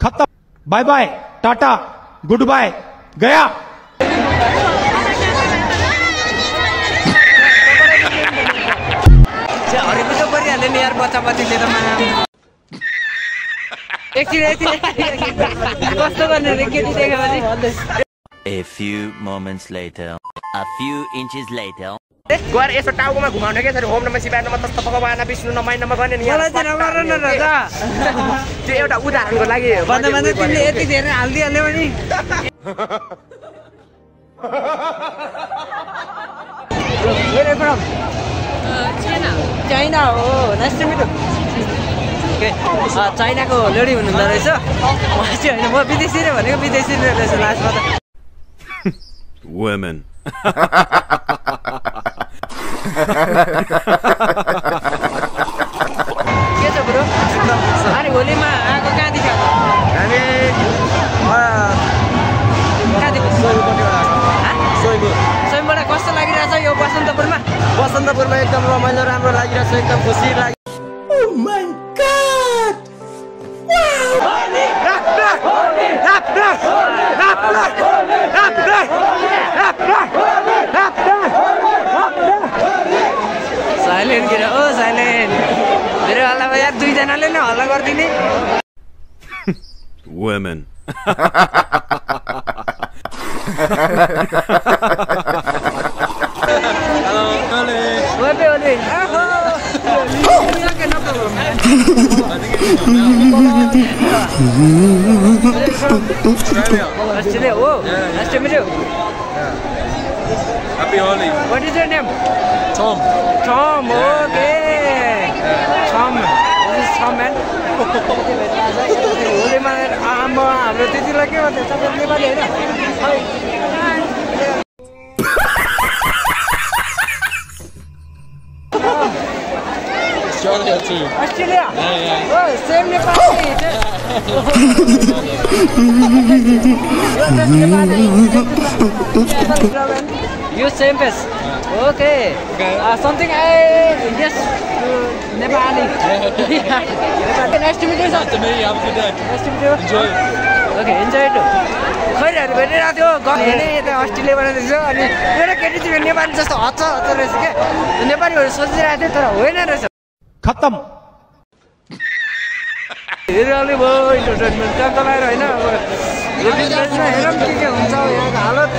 खत्म, bye bye, tata, good bye, गया। A few moments later, a few inches later. गएर यसो टाउकोमा घुमाउने के ओम नमः शिवाय नमः तस्त भगवान् विष्णु नमः नमः गर्ने नि मलाई चाहिँ नगर न राजा त्यो एउटा उदाहरणको लागि भन्दा भन्दा तिमीले यति धेरै हाल्दिहाल्यौ नि Where are you from? China. China. Oh, nice to meet you. Okay. China को लेडी हुनुहुँदो रहेछ म चाहिँ हैन म विदेशी नै भनेको विदेशी नै रहेछ लास्टमा त Women. के छ ब्रो अनि होलीमा आको कहाँदेखि आको हामी कहाँदेखि सोइबाट कस्तो लागिरहेछ यो बसन्तपुरमा बसन्तपुरमा एकदम रमाइलो राम्रो लागिरहेछ एकदम खुसी लाग्यो Oh my god Silent kira oh silent मेरो हल्ला यार दुई जनाले नै हल्ला गर्दिने Women. Australia. Oh, nice to meet you. Happy Holi. What is your name? Tom. Tom. Okay. Tom. This is Tom, man. Holy man, हाम्रो त्यतिलाई के भन्छ सबै नेपाली हैन Australia too. Australia. Yeah. Oh, same Nepali. You same face. Okay. Something I yes Nepali. Nice to meet you. Nice to meet you. Have a good day. Nice to meet you. Enjoy it. Okay, enjoy it. खैरहरु भेटिरहेको थियो गएन यता अस्ट्रेलियाबाट रहेछ अनि मेरो केटी चाहिँ नेपाली जस्तो हच्छ हच्छ रहेछ के नेपालीहरु सोचिरहेको थियो तर होइन रहेछ खत्म हेरिहाल्ने भयो इन्टरटेनमेन्ट त्यहाँ लगाएर होइन अब यो बिजनेसमा हेरौँ के हुन्छ यहाँको हालत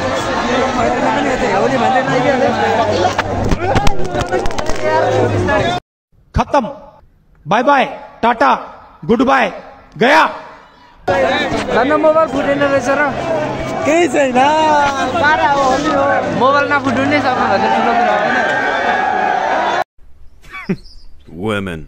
पनि यता हेउने भन्दै लागिहाल्यो खत्म bye bye tata good bye गया धन्न मोबाइल फुटेन रहेछ र केही छैन पारा हो अलि हो मोबाइल नफुट्नु नै सबैभन्दा ठुलो कुरा होइन Women.